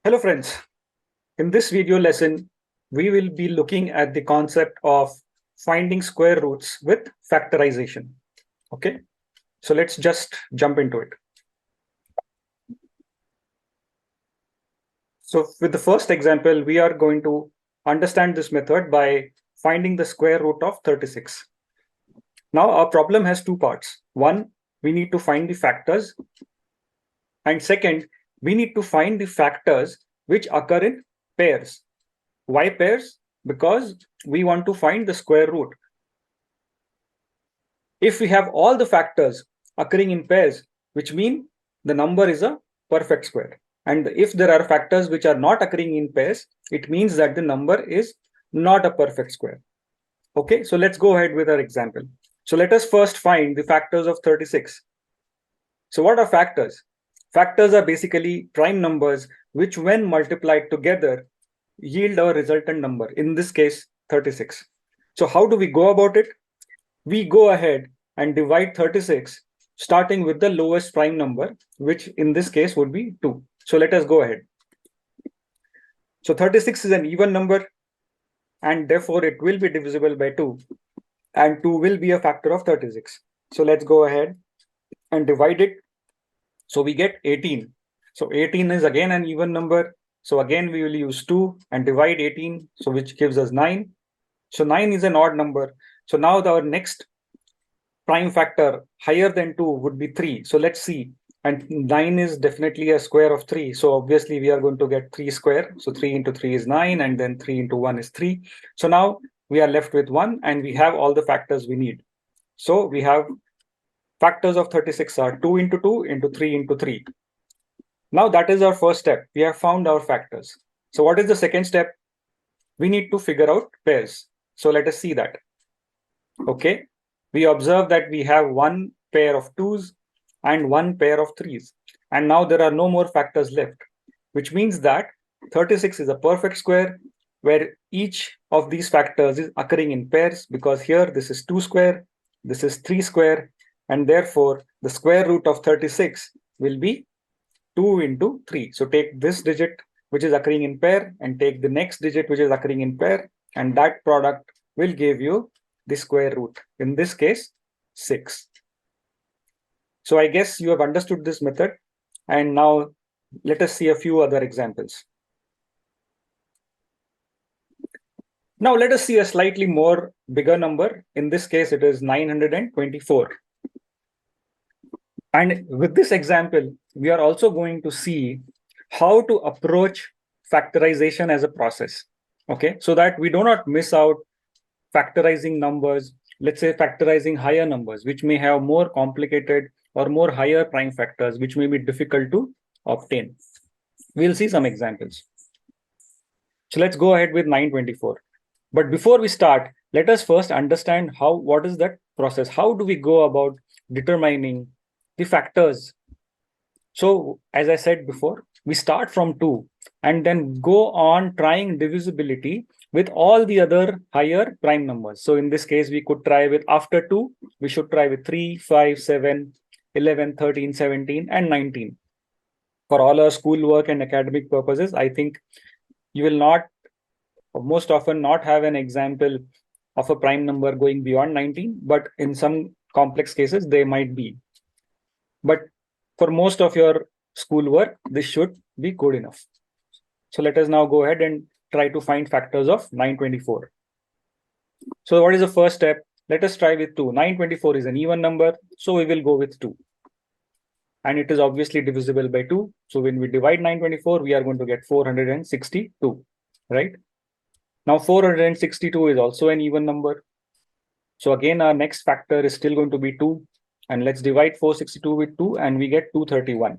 Hello friends, in this video lesson, we will be looking at the concept of finding square roots with factorization. Okay, so let's just jump into it. So with the first example, we are going to understand this method by finding the square root of 36. Now our problem has two parts. One, we need to find the factors. And second, we need to find the factors which occur in pairs. Why pairs? Because we want to find the square root. If we have all the factors occurring in pairs, which mean the number is a perfect square. And if there are factors which are not occurring in pairs, it means that the number is not a perfect square. Okay, so let's go ahead with our example. So let us first find the factors of 36. So what are factors? Factors are basically prime numbers which when multiplied together yield our resultant number, in this case 36. So how do we go about it? We go ahead and divide 36 starting with the lowest prime number, which in this case would be 2. So let us go ahead. So 36 is an even number and therefore it will be divisible by 2 and 2 will be a factor of 36. So let's go ahead and divide it. So we get 18. So 18 is again an even number. So again we will use 2 and divide 18, so which gives us 9. So 9 is an odd number. So now our next prime factor higher than 2 would be 3. So let's see. And 9 is definitely a square of 3. So obviously we are going to get 3 square. So 3 into 3 is 9 and then 3 into 1 is 3. So now we are left with 1 and we have all the factors we need. So we have factors of 36 are 2 into 2 into 3 into 3. Now that is our first step. We have found our factors. So what is the second step? We need to figure out pairs. So let us see that. Okay, we observe that we have one pair of 2's and one pair of 3's. And now there are no more factors left, which means that 36 is a perfect square where each of these factors is occurring in pairs, because here this is 2 square, this is 3 square, and therefore the square root of 36 will be 2 into 3. So take this digit which is occurring in pair and take the next digit which is occurring in pair, and that product will give you the square root, in this case 6. So I guess you have understood this method, and now let us see a few other examples. Now let us see a slightly more bigger number. In this case it is 924. And with this example, we are also going to see how to approach factorization as a process. Okay, so that we do not miss out factorizing numbers, let's say factorizing higher numbers, which may have more complicated or more higher prime factors, which may be difficult to obtain. We'll see some examples. So let's go ahead with 924. But before we start, let us first understand what is that process? How do we go about determining the factors? So as I said before, we start from 2 and then go on trying divisibility with all the other higher prime numbers. So in this case, we could try with, after 2, we should try with 3, 5, 7, 11, 13, 17, and 19. For all our schoolwork and academic purposes, I think you will not, most often not have an example of a prime number going beyond 19, but in some complex cases, they might be. But for most of your schoolwork, this should be good enough. So let us now go ahead and try to find factors of 924. So what is the first step? Let us try with 2. 924 is an even number, so we will go with 2. And it is obviously divisible by 2. So when we divide 924, we are going to get 462, right? Now 462 is also an even number. So again, our next factor is still going to be 2. And let's divide 462 with 2 and we get 231.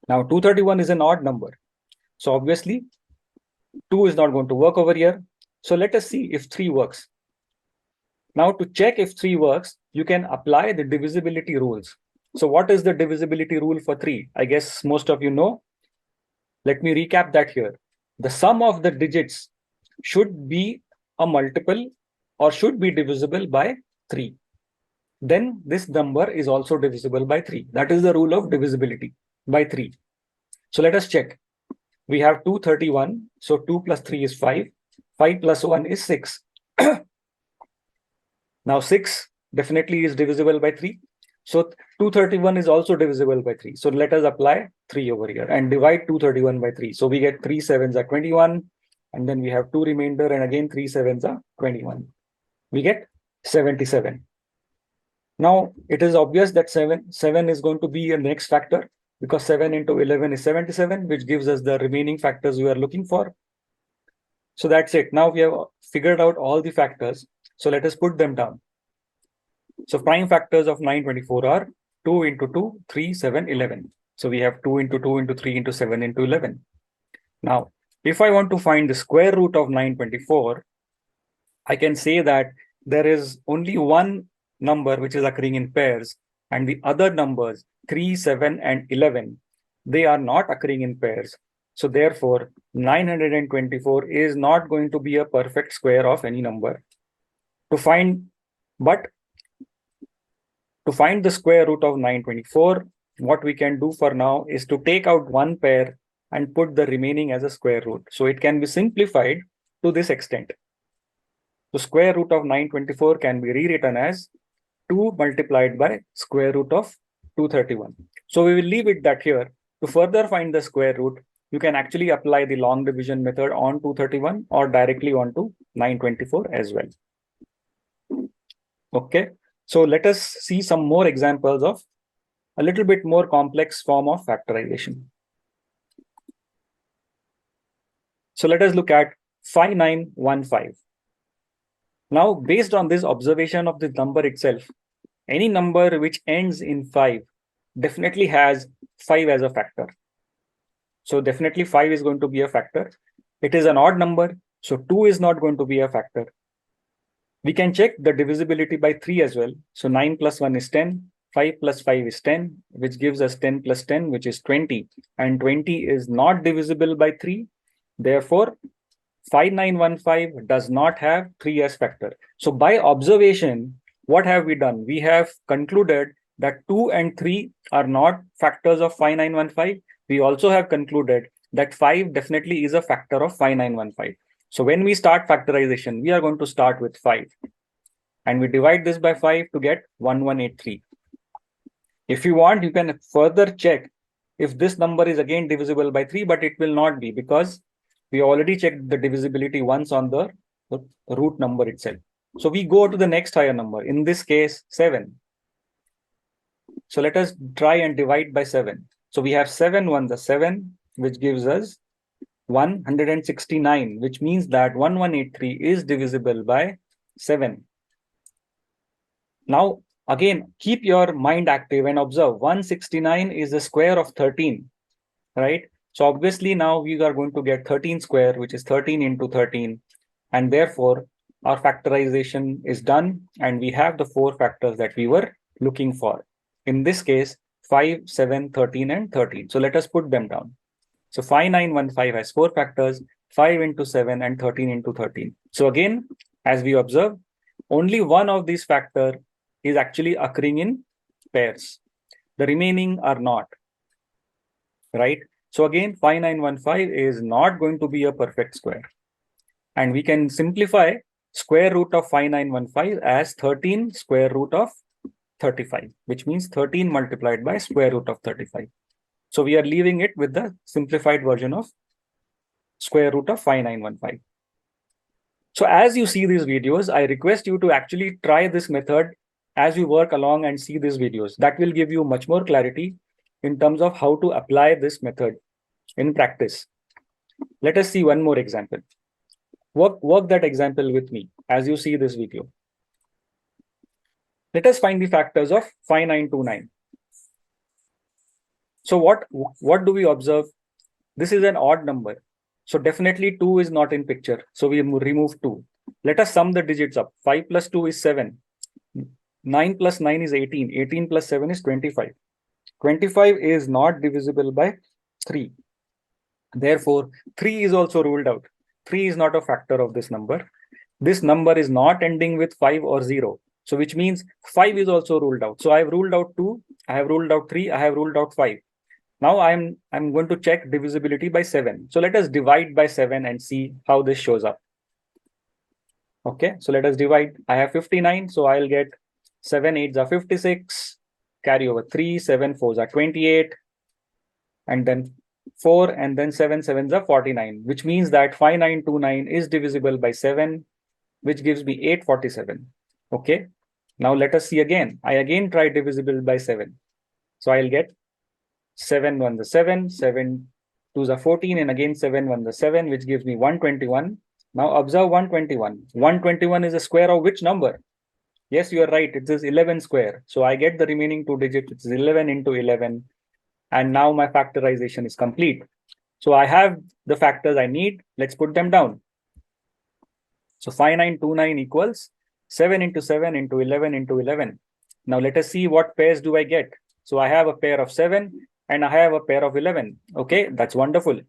Now 231 is an odd number. So obviously 2 is not going to work over here. So let us see if 3 works. Now to check if 3 works, you can apply the divisibility rules. So what is the divisibility rule for 3? I guess most of you know. Let me recap that here. The sum of the digits should be a multiple or should be divisible by 3. Then this number is also divisible by 3. That is the rule of divisibility by 3. So let us check. We have 231. So 2 plus 3 is 5. 5 plus 1 is 6. Now 6 definitely is divisible by 3. So 231 is also divisible by 3. So let us apply 3 over here and divide 231 by 3. So we get 3 sevens are 21. And then we have 2 remainder, and again 3 sevens are 21. We get 77. Now it is obvious that 7 is going to be a next factor, because 7 into 11 is 77, which gives us the remaining factors we are looking for. So that's it. Now we have figured out all the factors. So let us put them down. So prime factors of 924 are 2 into 2, 3, 7, 11. So we have 2 into 2 into 3 into 7 into 11. Now, if I want to find the square root of 924, I can say that there is only one number which is occurring in pairs, and the other numbers 3, 7, and 11, they are not occurring in pairs. So therefore, 924 is not going to be a perfect square of any number. To find the square root of 924, what we can do for now is to take out one pair and put the remaining as a square root. So it can be simplified to this extent. The square root of 924 can be rewritten as 2 multiplied by square root of 231. So we will leave it that here. To further find the square root, you can actually apply the long division method on 231 or directly onto 924 as well. Okay, so let us see some more examples of a little bit more complex form of factorization. So let us look at 5915. Now, based on this observation of the number itself, any number which ends in 5 definitely has 5 as a factor. So definitely 5 is going to be a factor. It is an odd number, so 2 is not going to be a factor. We can check the divisibility by 3 as well. So 9 plus 1 is 10, 5 plus 5 is 10, which gives us 10 plus 10, which is 20. And 20 is not divisible by 3. Therefore, 5915 does not have 3 as factor. So by observation, what have we done? We have concluded that 2 and 3 are not factors of 5915. We also have concluded that 5 definitely is a factor of 5915. So when we start factorization, we are going to start with 5. And we divide this by 5 to get 1183. If you want, you can further check if this number is again divisible by 3, but it will not be, because we already checked the divisibility once on the root number itself. So we go to the next higher number, in this case 7. So let us try and divide by 7. So we have 7 ones are 7, which gives us 169, which means that 1183 is divisible by 7. Now, again, keep your mind active and observe 169 is the square of 13, right? So obviously now we are going to get 13 square, which is 13 into 13. And therefore, our factorization is done, and we have the 4 factors that we were looking for. In this case, 5, 7, 13, and 13. So let us put them down. So 5915 has 4 factors, 5 into 7 and 13 into 13. So again, as we observe, only one of these factors is actually occurring in pairs. The remaining are not, right? So again, 5915 is not going to be a perfect square. And we can simplify square root of 5915 as 13 square root of 35, which means 13 multiplied by square root of 35. So we are leaving it with the simplified version of square root of 5915. So as you see these videos, I request you to actually try this method as you work along and see these videos. That will give you much more clarity in terms of how to apply this method in practice. Let us see one more example. Work that example with me as you see this video. Let us find the factors of 5929. So what do we observe? This is an odd number. So definitely 2 is not in picture. So we remove 2. Let us sum the digits up. 5 plus 2 is 7. 9 plus 9 is 18. 18 plus 7 is 25. 25 is not divisible by 3. Therefore, 3 is also ruled out. 3 is not a factor of this number. This number is not ending with 5 or 0. So which means 5 is also ruled out. So I have ruled out 2, I have ruled out 3, I have ruled out 5. Now I'm going to check divisibility by 7. So let us divide by 7 and see how this shows up. Okay, so let us divide. I have 59, so I'll get 7 8s are 56, carry over 3, 7 4s are 28, and then 4, and then 7 7s are 49, which means that 5929 is divisible by 7, which gives me 847. Okay, now let us see again. I again try divisible by 7. So I'll get 7 1 the 7, 7 2s are 14, and again 7 1 the 7, which gives me 121. Now observe 121. 121 is a square of which number? Yes, you are right. It is 11 square. So I get the remaining two digits, which is 11 into 11. And now my factorization is complete. So I have the factors I need. Let's put them down. So 5929 equals 7 into 7 into 11 into 11. Now let us see what pairs do I get. So I have a pair of 7 and I have a pair of 11. Okay, that's wonderful.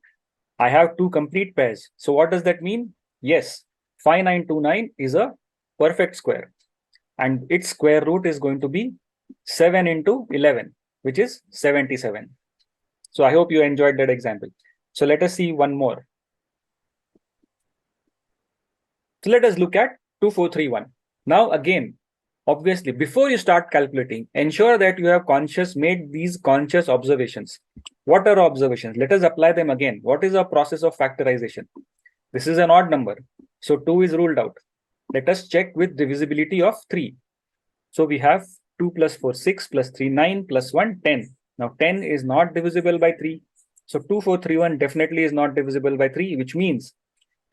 I have two complete pairs. So what does that mean? Yes, 5929 is a perfect square. And its square root is going to be 7 into 11, which is 77. So I hope you enjoyed that example. So let us see one more. So let us look at 2431. Now again, obviously, before you start calculating, ensure that you have made these conscious observations. What are observations? Let us apply them again. What is our process of factorization? This is an odd number, so 2 is ruled out. Let us check with divisibility of 3. So we have 2 plus 4, 6 plus 3, 9 plus 1, 10. Now 10 is not divisible by 3. So 2431 definitely is not divisible by 3, which means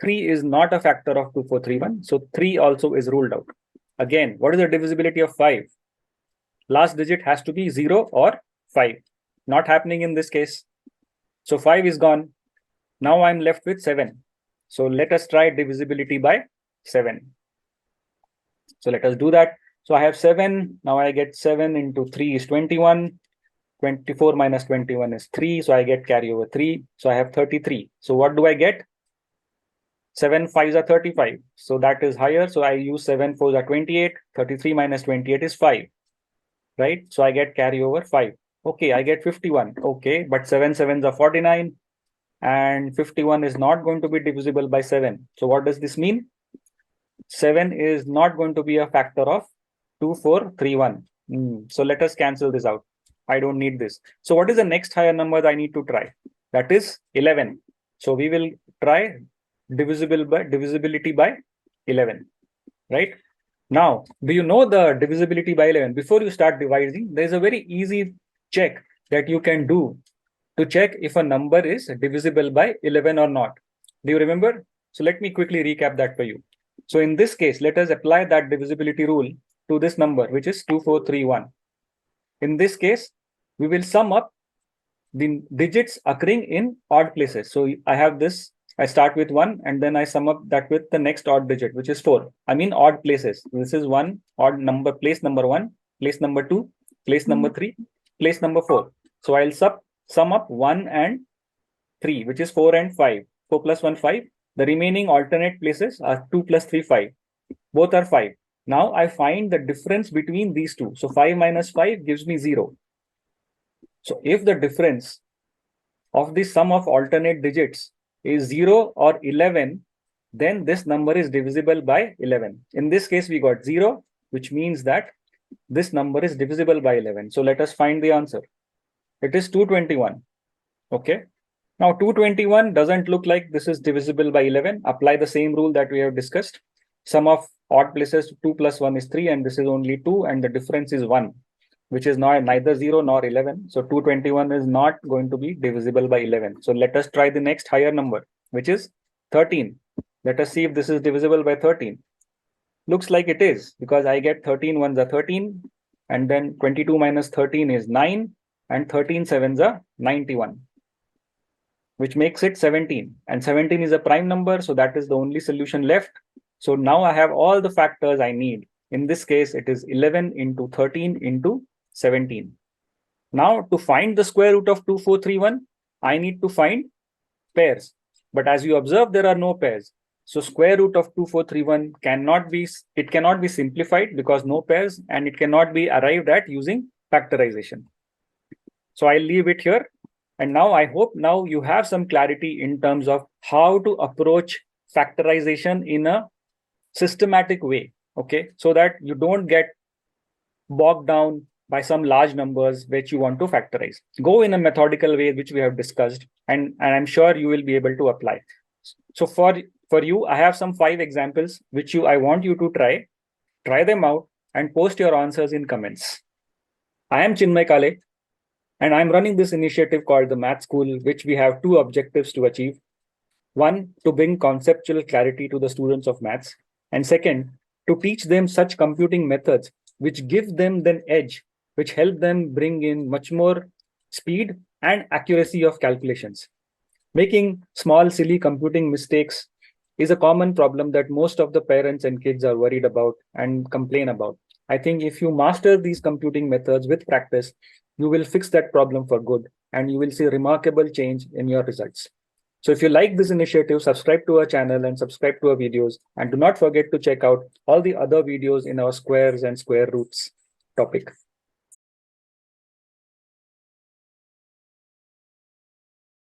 3 is not a factor of 2431. So 3 also is ruled out. Again, what is the divisibility of 5? Last digit has to be 0 or 5. Not happening in this case. So 5 is gone. Now I'm left with 7. So let us try divisibility by 7. So let us do that. So I have 7. Now I get 7 into 3 is 21. 24 minus 21 is 3. So I get carry over 3. So I have 33. So what do I get? 7 5s are 35. So that is higher. So I use 7 4s are 28. 33 minus 28 is 5. Right? So I get carry over 5. Okay, I get 51. Okay, but 7 7s are 49. And 51 is not going to be divisible by 7. So what does this mean? 7 is not going to be a factor of 2431. So let us cancel this out. I don't need this. So what is the next higher number that I need to try? That is 11. So we will try divisibility by 11, right? Now, do you know the divisibility by 11? Before you start dividing, there's a very easy check that you can do to check if a number is divisible by 11 or not. Do you remember? So let me quickly recap that for you. So in this case, let us apply that divisibility rule to this number, which is 2431. In this case, we will sum up the digits occurring in odd places. So I have this, I start with 1 and then I sum up that with the next odd digit, which is 4. I mean odd places. This is 1 odd number, place number 1, place number 2, place number 3, place number 4. So I'll sum up 1 and 3, which is 4 and 5. 4 plus 1, 5. The remaining alternate places are 2 plus 3, 5. Both are 5. Now I find the difference between these two. So 5 minus 5 gives me 0. So if the difference of the sum of alternate digits is 0 or 11, then this number is divisible by 11. In this case, we got 0, which means that this number is divisible by 11. So let us find the answer. It is 221. Okay. Now 221 doesn't look like this is divisible by 11. Apply the same rule that we have discussed. Sum of odd places 2 plus 1 is 3 and this is only 2 and the difference is 1, which is now neither 0 nor 11. So 221 is not going to be divisible by 11. So let us try the next higher number, which is 13. Let us see if this is divisible by 13. Looks like it is, because I get 13 ones are 13 and then 22 minus 13 is 9 and 13 sevens are 91, which makes it 17. And 17 is a prime number, so that is the only solution left. So now I have all the factors I need. In this case, it is 11 into 13 into 17. Now to find the square root of 2431, I need to find pairs. But as you observe, there are no pairs. So square root of 2431 cannot be simplified because no pairs, and it cannot be arrived at using factorization. So I'll leave it here And now I hope now you have some clarity in terms of how to approach factorization in a systematic way, okay? So that you don't get bogged down by some large numbers which you want to factorize. Go in a methodical way, which we have discussed, and I'm sure you will be able to apply. So for you, I have some 5 examples which I want you to try them out, and post your answers in comments. I am Chinmay Kale, and I'm running this initiative called the Math School, which we have 2 objectives to achieve. One, to bring conceptual clarity to the students of maths, and second, to teach them such computing methods which give them an edge, which help them bring in much more speed and accuracy of calculations. Making small, silly computing mistakes is a common problem that most of the parents and kids are worried about and complain about. I think if you master these computing methods with practice, you will fix that problem for good, and you will see remarkable change in your results. So if you like this initiative, subscribe to our channel and subscribe to our videos. And do not forget to check out all the other videos in our squares and square roots topic.